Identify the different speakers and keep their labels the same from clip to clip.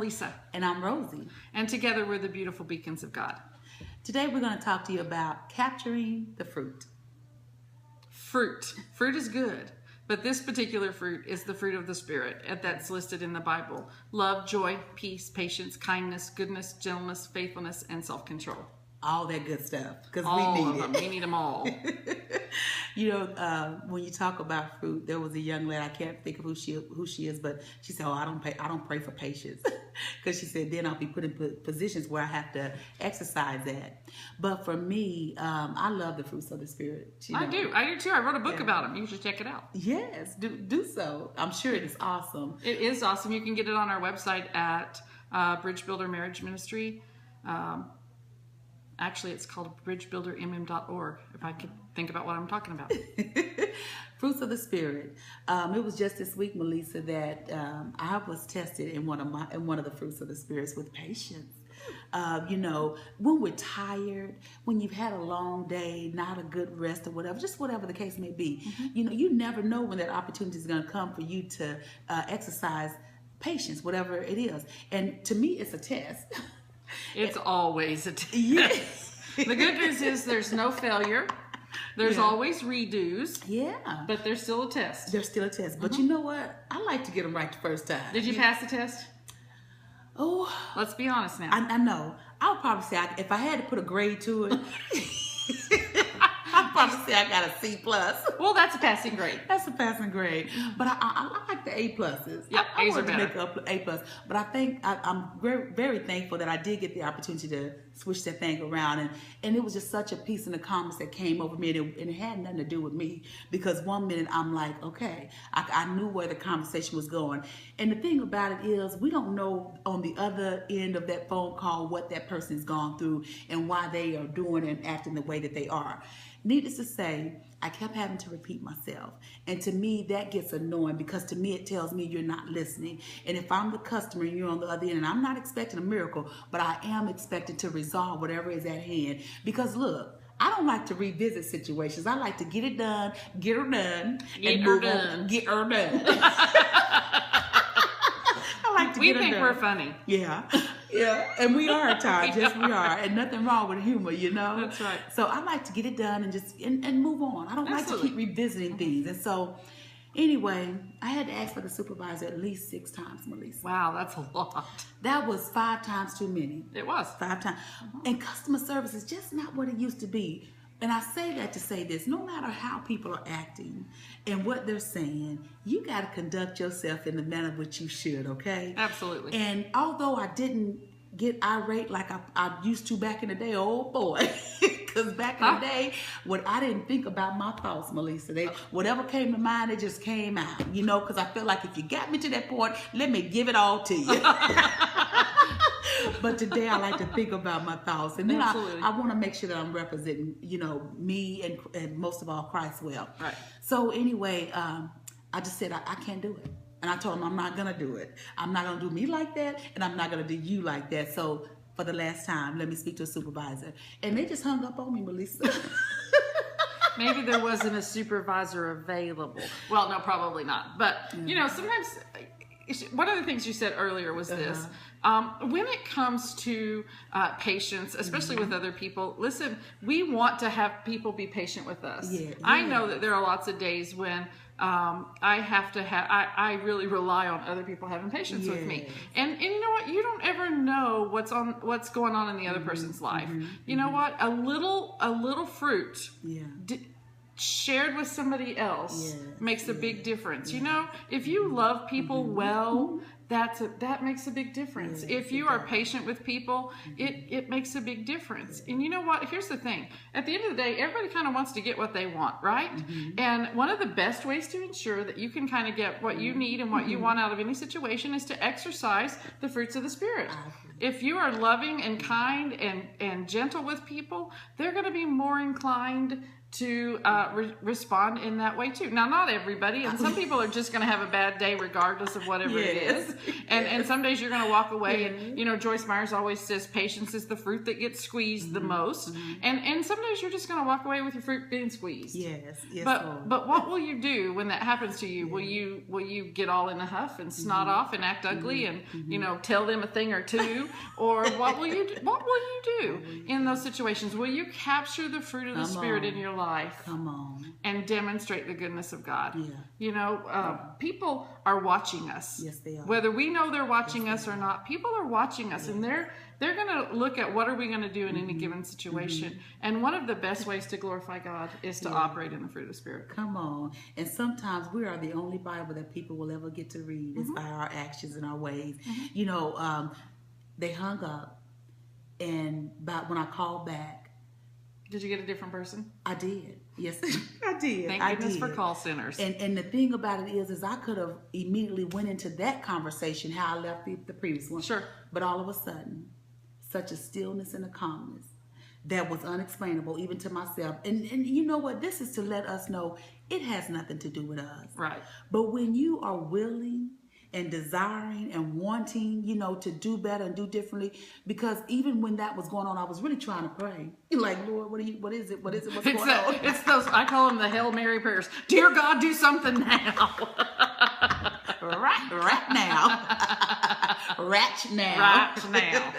Speaker 1: Melissa.
Speaker 2: And I'm Rosie.
Speaker 1: And together we're the beautiful beacons of God.
Speaker 2: Today we're going to talk to you about capturing the fruit.
Speaker 1: Fruit. Fruit is good. But this particular fruit is the fruit of the Spirit, and that's listed in the Bible. Love, joy, peace, patience, kindness, goodness, gentleness, faithfulness, and self-control.
Speaker 2: All that good stuff, because
Speaker 1: All
Speaker 2: we
Speaker 1: of
Speaker 2: need
Speaker 1: them.
Speaker 2: it.
Speaker 1: We need them all.
Speaker 2: You know, when you talk about fruit, there was a young lady, I can't think of who she is, but she said, "Oh, I don't pray for patience," because she said then I'll be put in positions where I have to exercise that. But for me, I love the fruits of the Spirit. You know?
Speaker 1: I do too. I wrote a book about them. You should check it out.
Speaker 2: Yes, do so. I'm sure it is awesome.
Speaker 1: It is awesome. You can get it on our website at Bridge Builder Marriage Ministry. Actually, it's called bridgebuildermm.org, if I could think about what I'm talking about.
Speaker 2: Fruits of the Spirit. It was just this week, Melissa, that I was tested in one of the fruits of the spirits with patience. You know, when we're tired, when you've had a long day, not a good rest or whatever, just whatever the case may be, you know, you never know when that opportunity is going to come for you to exercise patience, whatever it is. And to me, it's a test.
Speaker 1: It's always a test.
Speaker 2: Yes.
Speaker 1: The good news is there's no failure. There's always redos.
Speaker 2: Yeah.
Speaker 1: But there's still a test.
Speaker 2: There's still a test. But you know what? I like to get them right the first time.
Speaker 1: Did you pass the test?
Speaker 2: Oh.
Speaker 1: Let's be honest now.
Speaker 2: I know. I would probably say, if I had to put a grade to it, I'd probably say I got a C+.
Speaker 1: Well, that's a passing grade.
Speaker 2: That's a passing grade. But I like the A+.
Speaker 1: Yep,
Speaker 2: I
Speaker 1: A's are
Speaker 2: wanted to
Speaker 1: better.
Speaker 2: make A+. But I think I'm very, very thankful that I did get the opportunity to switch that thing around. And it was just such a peace and a calmness that came over me. And it had nothing to do with me. Because one minute I'm like, okay, I knew where the conversation was going. And the thing about it is, we don't know on the other end of that phone call what that person's gone through and why they are doing and acting the way that they are. Needless to say, I kept having to repeat myself. And to me, that gets annoying because to me, it tells me you're not listening. And if I'm the customer and you're on the other end, and I'm not expecting a miracle, but I am expected to resolve whatever is at hand. Because look, I don't like to revisit situations. I like to get it done, get her done,
Speaker 1: Get her done.
Speaker 2: Get her done. I like to
Speaker 1: We
Speaker 2: get her
Speaker 1: think
Speaker 2: done.
Speaker 1: we're funny.
Speaker 2: Yeah. Yeah, and we are at times. Yes, we are. And nothing wrong with humor, you know?
Speaker 1: That's right.
Speaker 2: So I like to get it done and just and move on. I don't like to
Speaker 1: Absolutely.
Speaker 2: keep revisiting things. And so anyway, I had to ask for the supervisor at least 6 times, Melissa.
Speaker 1: Wow, that's a lot.
Speaker 2: That was 5 times too many.
Speaker 1: It was.
Speaker 2: 5 times. And customer service is just not what it used to be. And I say that to say this, no matter how people are acting and what they're saying, you got to conduct yourself in the manner which you should, okay?
Speaker 1: Absolutely.
Speaker 2: And although I didn't get irate like I used to back in the day, oh boy, because back in the day, what I didn't think about my thoughts, Melissa. Whatever came to mind, it just came out, you know, because I felt like if you got me to that point, let me give it all to you. But today I like to think about my thoughts. And then I want to make sure that I'm representing, you know, me and most of all Christ well.
Speaker 1: Right.
Speaker 2: So anyway, I just said, I can't do it. And I told him, I'm not going to do it. I'm not going to do me like that, and I'm not going to do you like that. So for the last time, let me speak to a supervisor. And they just hung up on me, Melissa.
Speaker 1: Maybe there wasn't a supervisor available. Well, no, probably not. But, you know, sometimes one of the things you said earlier was this. When it comes to patience, especially with other people, listen, we want to have people be patient with us.
Speaker 2: Yeah.
Speaker 1: I know that there are lots of days when I really rely on other people having patience with me. And you know what? You don't ever know what's going on in the other person's life. You know what? A little fruit shared with somebody else makes a big difference. You know, if you love people well, that makes a big difference. If you are patient with people, it makes a big difference. And you know what? Here's the thing. At the end of the day, everybody kind of wants to get what they want, right? And one of the best ways to ensure that you can kind of get what you need and what you want out of any situation is to exercise the fruits of the Spirit. If you are loving and kind and gentle with people, they're going to be more inclined to respond in that way too. Now, not everybody, and some people are just going to have a bad day regardless of whatever it is. And some days you're going to walk away, and you know, Joyce Myers always says patience is the fruit that gets squeezed the most. And some days you're just going to walk away with your fruit being squeezed.
Speaker 2: Yes,
Speaker 1: but what will you do when that happens to you? Will you get all in a huff and snot off and act ugly and you know, tell them a thing or two? Or what will you do in those situations? Will you capture the fruit of the Spirit in your life? And demonstrate the goodness of God? You know, people are watching us.
Speaker 2: Yes, they are.
Speaker 1: Whether we know they're watching us or not, people are watching us, and they're going to look at what are we going to do in any given situation. And one of the best ways to glorify God is to operate in the fruit of the Spirit.
Speaker 2: Come on. And sometimes we are the only Bible that people will ever get to read. It's by our actions and our ways. You know, they hung up, and when I called back,
Speaker 1: did you get a different person?
Speaker 2: I did. Yes, I did.
Speaker 1: Thank goodness for call centers.
Speaker 2: And the thing about it is I could have immediately went into that conversation how I left the previous one.
Speaker 1: Sure.
Speaker 2: But all of a sudden, such a stillness and a calmness that was unexplainable even to myself. And you know what? This is to let us know it has nothing to do with us.
Speaker 1: Right.
Speaker 2: But when you are willing and desiring and wanting, you know, to do better and do differently, because even when that was going on, I was really trying to pray. Like, Lord, what is it? What's going on?
Speaker 1: It's those, I call them the Hail Mary prayers. Dear God, do something now.
Speaker 2: right now. Right now.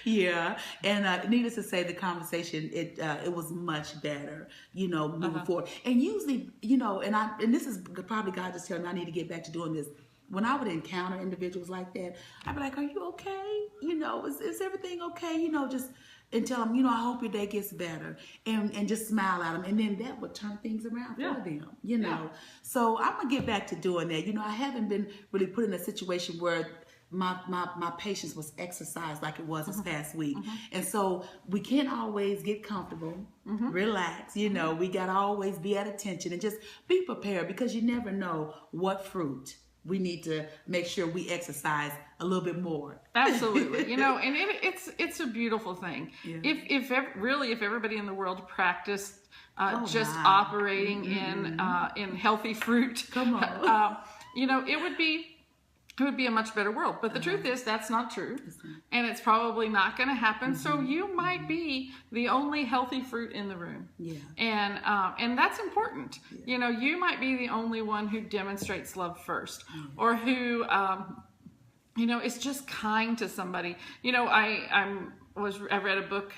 Speaker 2: Yeah. And needless to say, the conversation, it was much better, you know, moving forward. And usually, you know, and this is probably God just telling me I need to get back to doing this. When I would encounter individuals like that, I'd be like, are you okay? You know, is everything okay? You know, just, and tell them, you know, I hope your day gets better. And just smile at them. And then that would turn things around for them, you know. So I'm going to get back to doing that. You know, I haven't been really put in a situation where my patience was exercised like it was this past week. And so we can't always get comfortable, relax, you know. We got to always be at attention and just be prepared, because you never know what fruit we need to make sure we exercise a little bit more.
Speaker 1: Absolutely. You know, and it's a beautiful thing. If everybody in the world practiced operating in healthy fruit,
Speaker 2: come on,
Speaker 1: you know, it would be a much better world. But the truth is that's not true. And it's probably not going to happen. So you might be the only healthy fruit in the room. And that's important. You know, you might be the only one who demonstrates love first, or who, you know, is just kind to somebody. You know, I read a book,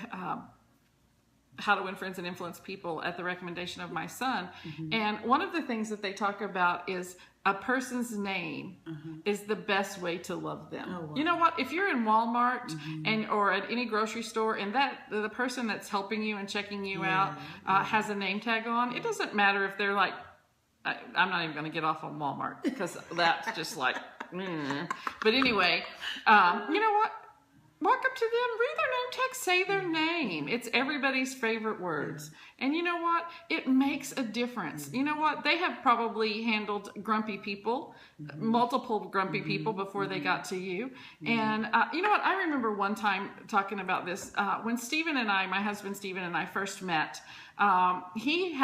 Speaker 1: How to Win Friends and Influence People, at the recommendation of my son. And one of the things that they talk about is a person's name is the best way to love them. Oh, wow. You know what? If you're in Walmart or at any grocery store, and the person that's helping you and checking you out has a name tag on, it doesn't matter if they're like, I'm not even going to get off on Walmart, because that's just like, But anyway, you know what? Walk up to them, read their name tag, say their name. It's everybody's favorite words. And you know what? It makes a difference. You know what? They have probably handled grumpy people, multiple grumpy people before they got to you. And you know what? I remember one time talking about this. When Stephen and I, my husband Stephen and I first met, he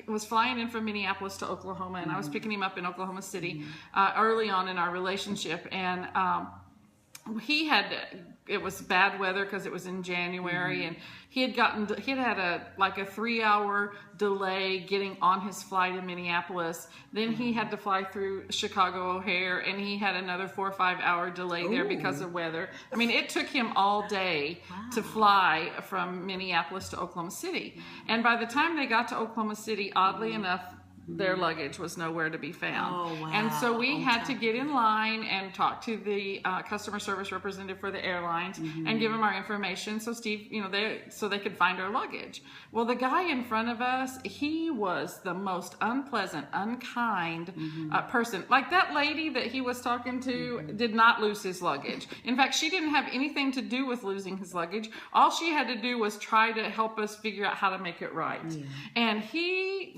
Speaker 1: was flying in from Minneapolis to Oklahoma, and I was picking him up in Oklahoma City early on in our relationship. And it was bad weather because it was in January, and he had had a 3-hour delay getting on his flight in Minneapolis. Then he had to fly through Chicago O'Hare, and he had another 4 or 5 hour delay there because of weather. I mean, it took him all day to fly from Minneapolis to Oklahoma City. And by the time they got to Oklahoma City, oddly enough, their luggage was nowhere to be found. Oh, wow. And so we had to get in line and talk to the customer service representative for the airlines and give them our information. So Steve, you know, they could find our luggage. Well, the guy in front of us, he was the most unpleasant, unkind person. Like that lady that he was talking to did not lose his luggage. In fact, she didn't have anything to do with losing his luggage. All she had to do was try to help us figure out how to make it right. And he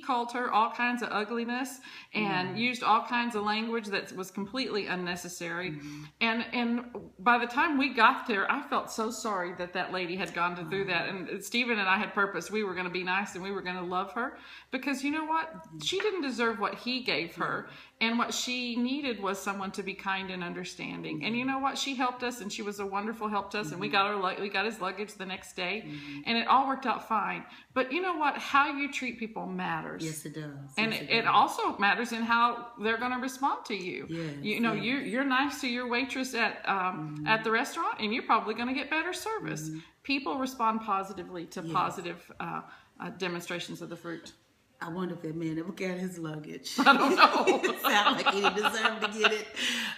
Speaker 1: called her all kinds of ugliness and used all kinds of language that was completely unnecessary. And by the time we got there, I felt so sorry that lady had gone through that. And Stephen and I had purposed we were going to be nice and we were going to love her, because you know what? She didn't deserve what he gave her. And what she needed was someone to be kind and understanding. And you know what? She helped us, and she was a wonderful help to us. And we got his luggage the next day, and it all worked out fine. But you know what? How you treat people matters.
Speaker 2: Yes, it does.
Speaker 1: And
Speaker 2: yes,
Speaker 1: it also matters in how they're going to respond to you.
Speaker 2: Yes,
Speaker 1: you know, you're nice to your waitress at the restaurant, and you're probably going to get better service. People respond positively to positive demonstrations of the fruit.
Speaker 2: I wonder if that man ever got his luggage.
Speaker 1: I don't know.
Speaker 2: It sounded like he didn't deserve to get it.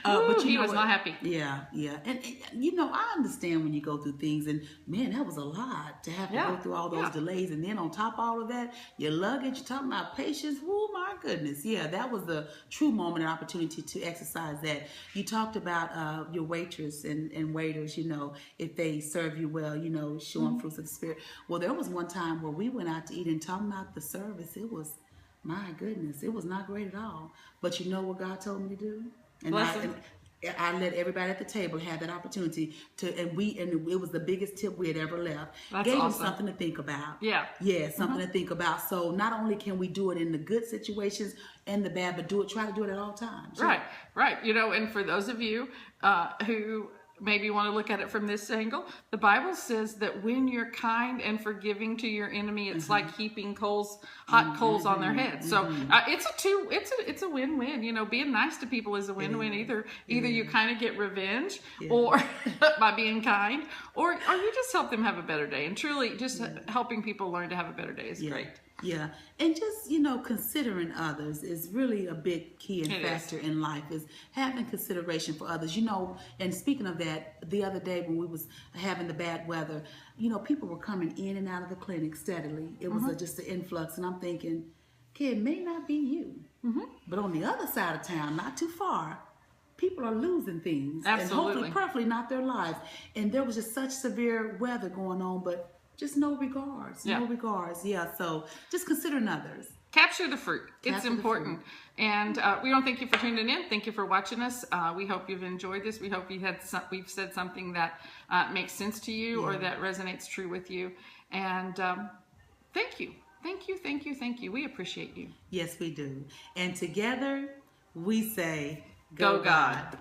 Speaker 1: But he was not happy.
Speaker 2: Yeah. And you know, I understand when you go through things, and man, that was a lot to have to go through all those delays. And then on top of all of that, your luggage, you're talking about patience. Oh my goodness. Yeah, that was the true moment and opportunity to exercise that. You talked about your waitress and waiters, you know, if they serve you well, you know, showing fruits of the Spirit. Well, there was one time where we went out to eat, and talking about the service, it was, my goodness, it was not great at all. But you know what God told me to do? And I let everybody at the table have that opportunity to, and it was the biggest tip we had ever left.
Speaker 1: That's
Speaker 2: Gave
Speaker 1: awesome.
Speaker 2: them something to think about.
Speaker 1: Yeah,
Speaker 2: something to think about. So not only can we do it in the good situations and the bad, but try to do it at all times.
Speaker 1: Right. You know, and for those of you who maybe want to look at it from this angle, the Bible says that when you're kind and forgiving to your enemy, it's like heaping hot coals on their heads. So it's a win-win. You know, being nice to people is a win-win. Either you kind of get revenge or by being kind, or you just help them have a better day. And truly, just helping people learn to have a better day is great.
Speaker 2: Yeah, and just, you know, considering others is really a big key and factor in life, is having consideration for others. You know, and speaking of that, the other day when we was having the bad weather, you know, people were coming in and out of the clinic steadily. It was just an influx, and I'm thinking, okay, it may not be you, but on the other side of town, not too far, people are losing things.
Speaker 1: Absolutely.
Speaker 2: And hopefully, preferably not their lives. And there was just such severe weather going on, but just no regards. Yeah, so just considering others.
Speaker 1: Capture the fruit. It's important. And we want to thank you for tuning in. Thank you for watching us. We hope you've enjoyed this. We hope we've said something that makes sense to you or that resonates true with you. And thank you. Thank you. We appreciate you.
Speaker 2: Yes, we do. And together we say,
Speaker 1: Go God.